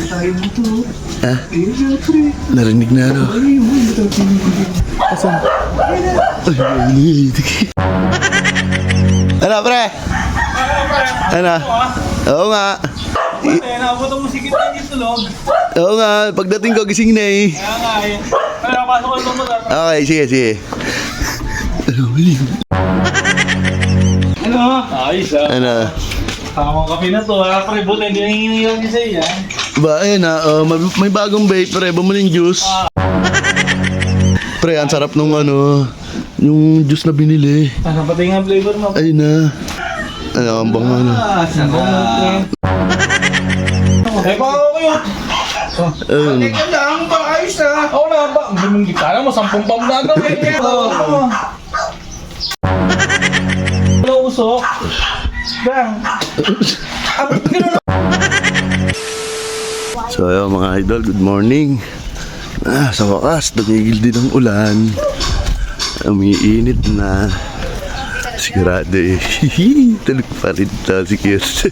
Tayo mo to. Ha? Ayun, pre. Narinig na ano? Ayun, Asan? Ay, ano, pre? Ano? Oo nga. Nakabot mo sigit na dito, log. Oo nga, pagdating ko, gising na eh. Kaya nga eh. Kaya napasok ko ito mo. Okay, sige. Ano? Ayos ah. Ano? Tamang kape na to ha. Pre, buti hindi nanginginig ako sa'yo yan. Ba, ayun na, may bagong vape, pre, bumuling juice. Pre, ang sarap nung ano, yung juice na binili. Ano pati nga flavor mo? Ayun na. Ano, ang bang ano. Sarap. Eh, baka ako yun. Ayun. Teka lang, baka ayos na. Oo na ba? Ang gaming gitara mo, 10 pam gagawin niya. Oo. Wala usok. Bang. So ayun mga idol, good morning. Sa wakas, tumigil din ang ulan. Umiinit na. Sigurado eh. Tulog pa rin si Kiers.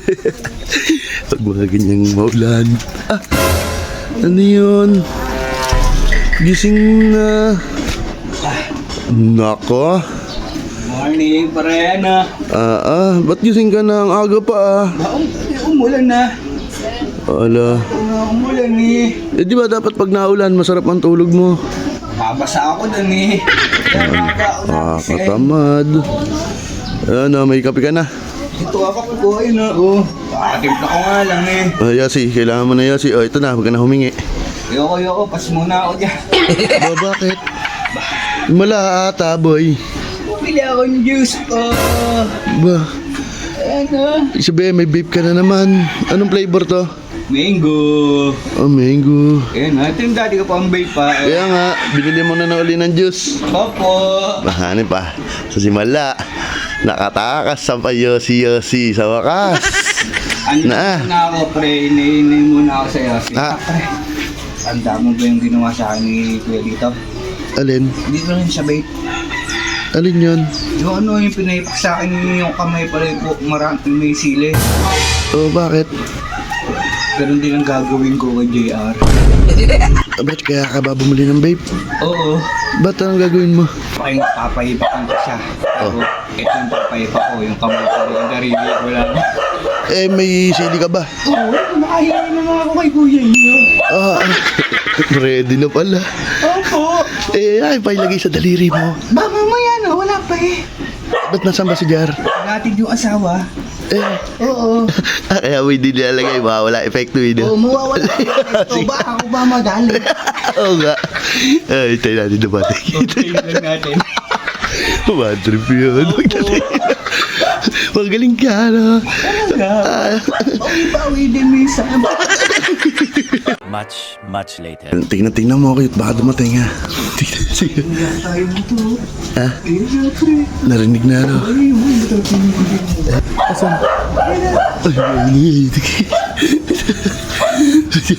Pag mga ganyang maulan. Ano yun? Gising na. Nako. Morning, pare na. Ba't gising ka na? Ang aga pa Umulan na. Wala. Umulan eh. Eh di ba dapat pag naulan, masarap ang tulog mo? Babasa ako dun eh. Katamad. Ano, may kape ka na? Ito ako kukuhin na. Pakatimpla ko nga lang eh. Yasi, kailangan mo na Yasi. Ito na, huwag ka na humingi. Yoko, pas muna ako dyan. Bakit? Mala ata, boy. Bumili akong juice ko. Ba, Ano? sabi, may vape ka na naman. Anong flavor to? Mango. Mango. Ayan, ito yung dati ko pang vape pa. Kaya nga, binili mo na uli ng juice. Opo. Bahani pa. Sa simala, nakatakas sa pa Yossi sa wakas. Ano na ako, pre. Inainay muna ako sa'yo. Pre. Tanda mo ba yung ginawa sa akin ni Kuya dito? Alin? Dito rin sa vape. Alin yun? Yung ano, yung pinaipak sa akin yung kamay pala po, maraming may sili. Bakit? Ganun din ang gagawin ko kay JR. Ba't kaya ka ba bumili ng vape? Oo. Ba't anong gagawin mo? Papaipakan ko siya. Pero ito yung papaipak ko, yung kamay ko, yung darili ko lang. May sili ka ba? Oo, nakahiyain na nga ako kay Kuya niyo. Ready na pala. Opo. Ay, pailagay sa daliri mo. Ba, mamaya na, wala pa eh. Ba't nasan ba si Jar? Natin yung asawa. Oo. Kaya mo hindi nilalagay, wala epekto yun. Oo, mawawala. Ito ba? Ako ba madali? Oo nga. Ay, tayo natin na bati. Okay lang natin. Bad trip yun. Magaling ka, no? Bawi-bawi din minsan. Much later. Tingnan mo ako, baka dumating ha. Sige. Tayo mo to. Ha? Ayun, pre. Narinig na ano? Ayun, Asan? Ay,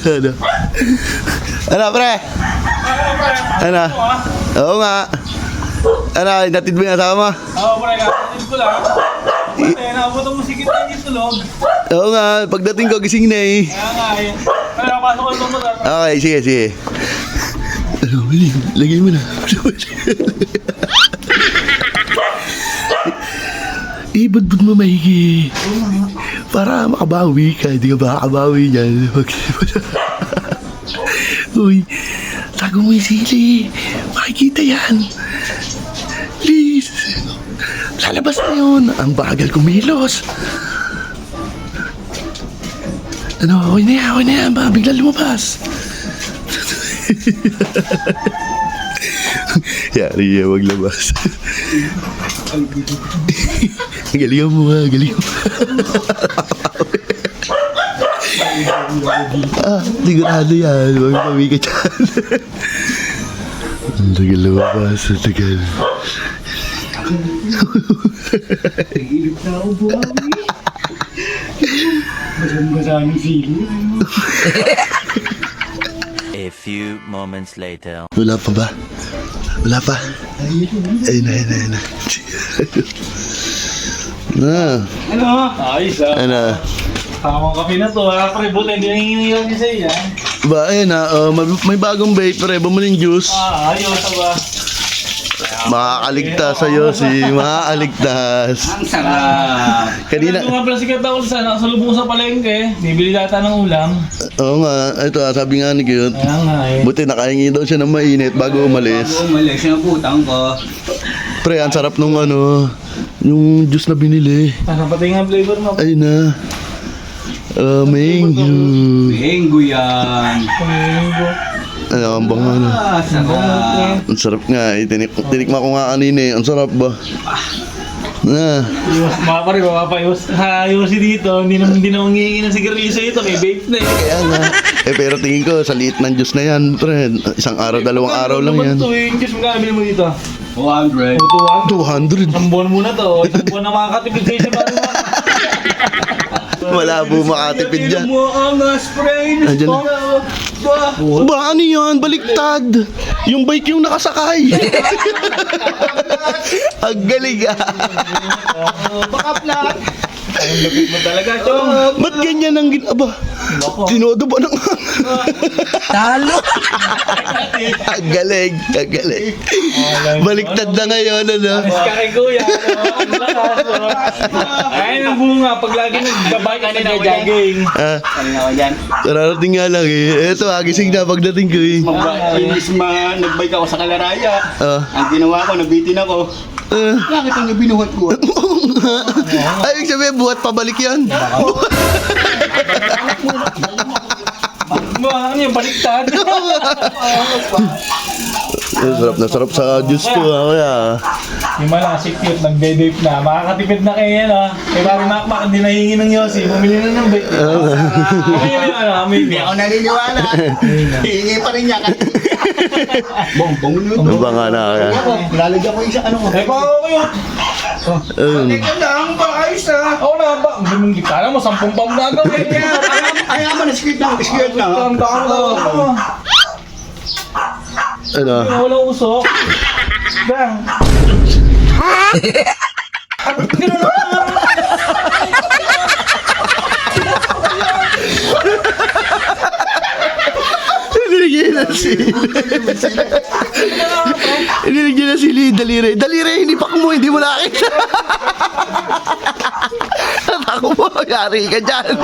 ano? Ano, pre? Ano? Oo nga. Ano, natid mo yung asawa mo? Oo, pre, kapatid ko lang. Nakabot mo sigit na dito, log. Oo nga, pagdating ko, gising na eh. Kaya nga eh. Kaya napasok ko ito mo. Okay, sige. Ano, lagay mo na. Ibadbad mo maigi. Para makabawi ka, hindi ka makakabawi niyan. Uy, tago mo yung sili. Makikita yan. Please. Sa labas na yun. Ang bagal kumilos. Ano, okay na yan. Baka bigla lumabas. Yari niya maglabas. Galingan mo nga, galingan mo. Sigurado yan. Magpawi ka dyan. Ang tagal lumabas, ang tagal. Nagilip na ako buhawi. Basang-basa ng sili. A few moments later. Wala pa ba? Wala pa? Ayun na. Ano? Ayos ah. Ano? Tamang kape na to ha. Pre, buti hindi nangingilang niya sa'yo yan. Ba, ayun na, may bagong vape, pre, bumuling juice. Ayos ba? Makakaligtas sa'yo si makakaligtas. Ang sarap. Kanina, Ito nga pala si Katawal sa nakasalubong sa palengke. Bibili data ng ulam. oo nga, ito sabi nga ni Cute. Kaya nga eh. Buti nakahingi daw siya ng mainit bago umalis. Bago umalis, sinaputang ko. Pre, ang sarap nung ano, yung juice na binili. Pati nga flavor mo. Ayun na. Mango. Benggo yan. Mango. Ano, ang bango na. Sarap. Ang sarap nga, tinikma ko nga kanina eh. Ang sarap ba? Na. Mga pare, mapapayos. Ayusin dito. Hindi na mangingi ng sigarilyo sa ito. May vape na eh. Kaya nga. Pero tingin ko, sa liit ng juice na yan, pre. Isang araw, dalawang araw lang yan. Ito yung juice mo mo dito. 200. 200. Isang buwan muna to. Isang buwan na makakatipid sa isang buwan. Malabo makatipid dyan. Mo ang spray na Andyan na. Ba, ano yan? Baliktad. Yung bike yung nakasakay. Ang galing ah. Baka flat. Ang lapit mo talaga, Chong. Ba't ganyan ang ginaba? Tinodo ba ng Talo. Ang galing, ang galing. Baliktad na ngayon, ano? Alis ka kay Kuya. Ang lakas, oh. Ayun ang bunga. Pag lagi nagbabike ka na jogging. Ah, Kanina ko dyan. nararating nga lang eh. Eto, gising na pagdating ko eh. Nagbike ako sa Kalaraya. Ah. Ang ginawa ko, nabitin ako. Bakit ang binuhat ko? Ay, ibig sabihin, buhat pabalik yan. Ano yung baliktad? Sarap na sarap sa juice to, kaya. Yung malasik cute, nagbe-vape na. Makakatipid na kayo yan, ha? Kaya parang makmak, hindi nahingi ng Yossi. Bumili na ng vape. Hindi ako naniniwala. Hihingi pa rin niya. Bong nun. Ano ba nga na kaya? Lalagyan ko isa ano ko. Eh, baka ako yun. Teka lang, paayos na. Ako na ba? Ang kala mo, 10 pam na gawin yan. Ayaw mo na, squirt na. Ang dako. Ano? Walang usok. Bang. Inilagyan na sili. Inilagyan na sili, daliri. Daliri, hindi pa mo, hindi mo nakita. Ako mo, yari ka dyan.